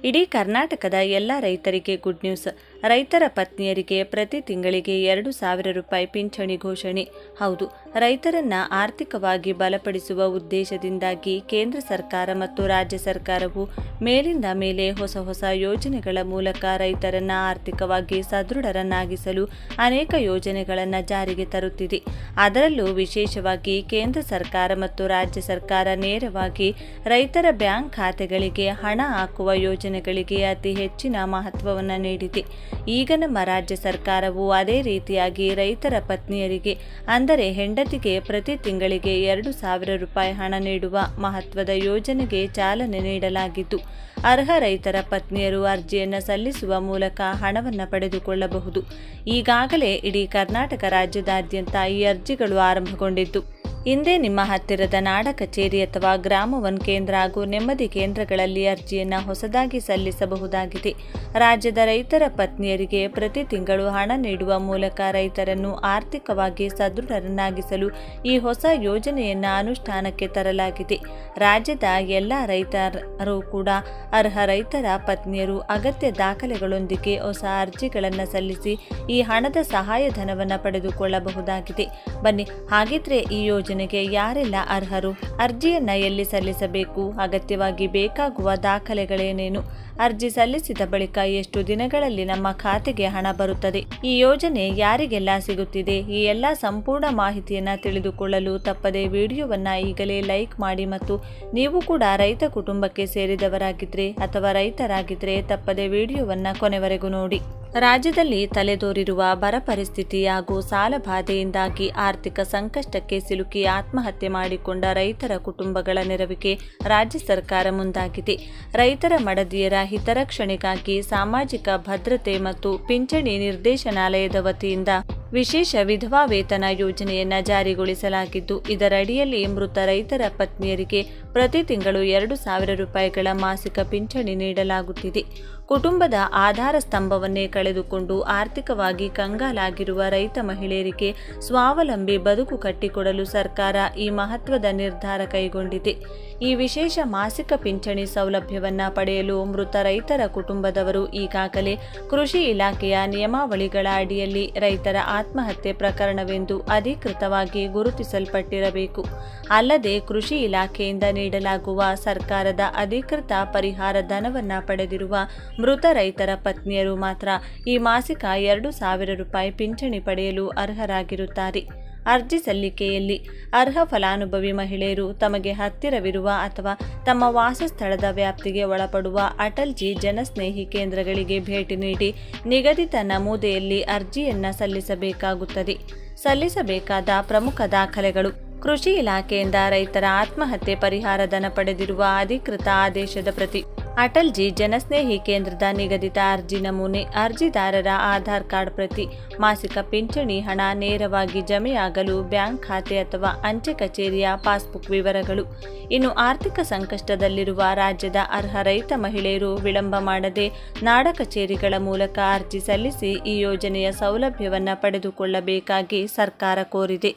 ಇಡೀ ಕರ್ನಾಟಕದ ಎಲ್ಲ ರೈತರಿಗೆ ಗುಡ್ ನ್ಯೂಸ್. ರೈತರ ಪತ್ನಿಯರಿಗೆ ಪ್ರತಿ ತಿಂಗಳಿಗೆ 2,000 ರೂಪಾಯಿ ಪಿಂಚಣಿ ಘೋಷಣೆ. ಹೌದು, ರೈತರನ್ನ ಆರ್ಥಿಕವಾಗಿ ಬಲಪಡಿಸುವ ಉದ್ದೇಶದಿಂದಾಗಿ ಕೇಂದ್ರ ಸರ್ಕಾರ ಮತ್ತು ರಾಜ್ಯ ಸರ್ಕಾರವು ಮೇಲಿಂದ ಮೇಲೆ ಹೊಸ ಯೋಜನೆಗಳ ಮೂಲಕ ರೈತರನ್ನ ಆರ್ಥಿಕವಾಗಿ ಸದೃಢರನ್ನಾಗಿಸಲು ಅನೇಕ ಯೋಜನೆಗಳನ್ನು ಜಾರಿಗೆ ತರುತ್ತಿದೆ. ಅದರಲ್ಲೂ ವಿಶೇಷವಾಗಿ ಕೇಂದ್ರ ಸರ್ಕಾರ ಮತ್ತು ರಾಜ್ಯ ಸರ್ಕಾರ ನೇರವಾಗಿ ರೈತರ ಬ್ಯಾಂಕ್ ಖಾತೆಗಳಿಗೆ ಹಣ ಹಾಕುವ ಯೋಜನೆಗಳಿಗೆ ಅತಿ ಹೆಚ್ಚಿನ ಮಹತ್ವವನ್ನು ನೀಡಿದೆ. ಈಗ ನಮ್ಮ ರಾಜ್ಯ ಸರ್ಕಾರವು ಅದೇ ರೀತಿಯಾಗಿ ರೈತರ ಪತ್ನಿಯರಿಗೆ ಅಂದರೆ ಹೆಂಡತಿಗೆ ಪ್ರತಿ ತಿಂಗಳಿಗೆ 2,000 ರೂಪಾಯಿ ಹಣ ನೀಡುವ ಮಹತ್ವದ ಯೋಜನೆಗೆ ಚಾಲನೆ ನೀಡಲಾಗಿದ್ದು, ಅರ್ಹ ರೈತರ ಪತ್ನಿಯರು ಅರ್ಜಿಯನ್ನು ಸಲ್ಲಿಸುವ ಮೂಲಕ ಹಣವನ್ನು ಪಡೆದುಕೊಳ್ಳಬಹುದು. ಈಗಾಗಲೇ ಇಡೀ ಕರ್ನಾಟಕ ರಾಜ್ಯದಾದ್ಯಂತ ಈ ಅರ್ಜಿಗಳು ಆರಂಭಗೊಂಡಿದ್ದು, ಹಿಂದೆ ನಿಮ್ಮ ಹತ್ತಿರದ ನಾಡ ಕಚೇರಿ ಅಥವಾ ಗ್ರಾಮ ಒನ್ ಕೇಂದ್ರ ಹಾಗೂ ನೆಮ್ಮದಿ ಕೇಂದ್ರಗಳಲ್ಲಿ ಅರ್ಜಿಯನ್ನು ಹೊಸದಾಗಿ ಸಲ್ಲಿಸಬಹುದಾಗಿದೆ. ರಾಜ್ಯದ ರೈತರ ಪತ್ನಿಯರಿಗೆ ಪ್ರತಿ ತಿಂಗಳು ಹಣ ನೀಡುವ ಮೂಲಕ ರೈತರನ್ನು ಆರ್ಥಿಕವಾಗಿ ಸದೃಢರನ್ನಾಗಿಸಲು ಈ ಹೊಸ ಯೋಜನೆಯನ್ನು ಅನುಷ್ಠಾನಕ್ಕೆ ತರಲಾಗಿದೆ. ರಾಜ್ಯದ ಎಲ್ಲ ರೈತರು ಕೂಡ ಅರ್ಹ ರೈತರ ಪತ್ನಿಯರು ಅಗತ್ಯ ದಾಖಲೆಗಳೊಂದಿಗೆ ಹೊಸ ಅರ್ಜಿಗಳನ್ನು ಸಲ್ಲಿಸಿ ಈ ಹಣದ ಸಹಾಯಧನವನ್ನು ಪಡೆದುಕೊಳ್ಳಬಹುದಾಗಿದೆ. ಬನ್ನಿ, ಹಾಗಿದ್ರೆ ಈ ಯೋಜನೆಗೆ ಯಾರೆಲ್ಲ ಅರ್ಹರು? ಅರ್ಜಿಯನ್ನ ಎಲ್ಲಿ ಸಲ್ಲಿಸಬೇಕು? ಅಗತ್ಯವಾಗಿ ಬೇಕಾಗುವ ದಾಖಲೆಗಳೇನೇನು? ಅರ್ಜಿ ಸಲ್ಲಿಸಿದ ಬಳಿಕ ಎಷ್ಟು ದಿನಗಳಲ್ಲಿ ನಮ್ಮ ಖಾತೆಗೆ ಹಣ ಬರುತ್ತದೆ? ಈ ಯೋಜನೆ ಯಾರಿಗೆಲ್ಲ ಸಿಗುತ್ತಿದೆ? ಈ ಎಲ್ಲ ಸಂಪೂರ್ಣ ಮಾಹಿತಿಯನ್ನ ತಿಳಿದುಕೊಳ್ಳಲು ತಪ್ಪದೆ ವಿಡಿಯೋವನ್ನ ಈಗಲೇ ಲೈಕ್ ಮಾಡಿ ಮತ್ತು ನೀವು ಕೂಡ ರೈತ ಕುಟುಂಬಕ್ಕೆ ಸೇರಿದವರಾಗಿದ್ರೆ ಅಥವಾ ರೈತರಾಗಿದ್ರೆ ತಪ್ಪದೆ ವಿಡಿಯೋವನ್ನ ಕೊನೆವರೆಗೂ ನೋಡಿ. ರಾಜ್ಯದಲ್ಲಿ ತಲೆದೋರಿರುವ ಬರ ಪರಿಸ್ಥಿತಿ ಹಾಗೂ ಸಾಲಬಾಧೆಯಿಂದಾಗಿ ಆರ್ಥಿಕ ಸಂಕಷ್ಟಕ್ಕೆ ಸಿಲುಕಿ ಆತ್ಮಹತ್ಯೆ ಮಾಡಿಕೊಂಡ ರೈತರ ಕುಟುಂಬಗಳ ನೆರವಿಗೆ ರಾಜ್ಯ ಸರ್ಕಾರ ಮುಂದಾಗಿದೆ. ರೈತರ ಮಡದಿಯರ ಹಿತರಕ್ಷಣೆಗಾಗಿ ಸಾಮಾಜಿಕ ಭದ್ರತೆ ಮತ್ತು ಪಿಂಚಣಿ ನಿರ್ದೇಶನಾಲಯದ ವತಿಯಿಂದ ವಿಶೇಷ ವಿಧವಾ ವೇತನ ಯೋಜನೆಯನ್ನು ಜಾರಿಗೊಳಿಸಲಾಗಿದ್ದು, ಇದರಡಿಯಲ್ಲಿ ಮೃತ ರೈತರ ಪತ್ನಿಯರಿಗೆ ಪ್ರತಿ ತಿಂಗಳು 2,000 ರೂಪಾಯಿಗಳ ಮಾಸಿಕ ಪಿಂಚಣಿ ನೀಡಲಾಗುತ್ತಿದೆ. ಕುಟುಂಬದ ಆಧಾರ ಸ್ತಂಭವನ್ನೇ ಕಳೆದುಕೊಂಡು ಆರ್ಥಿಕವಾಗಿ ಕಂಗಾಲಾಗಿರುವ ರೈತ ಮಹಿಳೆಯರಿಗೆ ಸ್ವಾವಲಂಬಿ ಬದುಕು ಕಟ್ಟಿಕೊಡಲು ಸರ್ಕಾರ ಈ ಮಹತ್ವದ ನಿರ್ಧಾರ ಕೈಗೊಂಡಿದೆ. ಈ ವಿಶೇಷ ಮಾಸಿಕ ಪಿಂಚಣಿ ಸೌಲಭ್ಯವನ್ನು ಪಡೆಯಲು ಮೃತ ರೈತರ ಕುಟುಂಬದವರು ಈಗಾಗಲೇ ಕೃಷಿ ಇಲಾಖೆಯ ನಿಯಮಾವಳಿಗಳ ಅಡಿಯಲ್ಲಿ ರೈತರ ಆತ್ಮಹತ್ಯೆ ಪ್ರಕರಣವೆಂದು ಅಧಿಕೃತವಾಗಿ ಗುರುತಿಸಲ್ಪಟ್ಟಿರಬೇಕು. ಅಲ್ಲದೆ ಕೃಷಿ ಇಲಾಖೆಯಿಂದ ನೀಡಲಾಗುವ ಸರ್ಕಾರದ ಅಧಿಕೃತ ಪರಿಹಾರ ಧನವನ್ನು ಪಡೆದಿರುವ ಮೃತ ರೈತರ ಪತ್ನಿಯರು ಮಾತ್ರ ಈ ಮಾಸಿಕ 2,000 ರೂಪಾಯಿ ಪಿಂಚಣಿ ಪಡೆಯಲು ಅರ್ಹರಾಗಿರುತ್ತಾರೆ. ಅರ್ಜಿ ಸಲ್ಲಿಕೆಯಲ್ಲಿ ಅರ್ಹ ಫಲಾನುಭವಿ ಮಹಿಳೆಯರು ತಮಗೆ ಹತ್ತಿರವಿರುವ ಅಥವಾ ತಮ್ಮ ವಾಸಸ್ಥಳದ ವ್ಯಾಪ್ತಿಗೆ ಒಳಪಡುವ ಅಟಲ್ ಜಿ ಜನಸ್ನೇಹಿ ಕೇಂದ್ರಗಳಿಗೆ ಭೇಟಿ ನೀಡಿ ನಿಗದಿತ ನಮೂದೆಯಲ್ಲಿ ಅರ್ಜಿಯನ್ನು ಸಲ್ಲಿಸಬೇಕಾಗುತ್ತದೆ. ಸಲ್ಲಿಸಬೇಕಾದ ಪ್ರಮುಖ ದಾಖಲೆಗಳು: ಕೃಷಿ ಇಲಾಖೆಯಿಂದ ರೈತರ ಆತ್ಮಹತ್ಯೆ ಪರಿಹಾರ ಧನ ಪಡೆದಿರುವ ಅಧಿಕೃತ ಆದೇಶದ ಪ್ರತಿ, ಅಟಲ್ ಜಿ ಜನಸ್ನೇಹಿ ಕೇಂದ್ರದ ನಿಗದಿತ ಅರ್ಜಿ ನಮೂನೆ, ಅರ್ಜಿದಾರರ ಆಧಾರ್ ಕಾರ್ಡ್ ಪ್ರತಿ, ಮಾಸಿಕ ಪಿಂಚಣಿ ಹಣ ನೇರವಾಗಿ ಜಮೆಯಾಗಲು ಬ್ಯಾಂಕ್ ಖಾತೆ ಅಥವಾ ಅಂಚೆ ಕಚೇರಿಯ ಪಾಸ್ಬುಕ್ ವಿವರಗಳು. ಇನ್ನು ಆರ್ಥಿಕ ಸಂಕಷ್ಟದಲ್ಲಿರುವ ರಾಜ್ಯದ ಅರ್ಹ ರೈತ ಮಹಿಳೆಯರು ವಿಳಂಬ ಮಾಡದೆ ನಾಡ ಕಚೇರಿಗಳ ಮೂಲಕ ಅರ್ಜಿ ಸಲ್ಲಿಸಿ ಈ ಯೋಜನೆಯ ಸೌಲಭ್ಯವನ್ನು ಪಡೆದುಕೊಳ್ಳಬೇಕಾಗಿ ಸರ್ಕಾರ ಕೋರಿದೆ.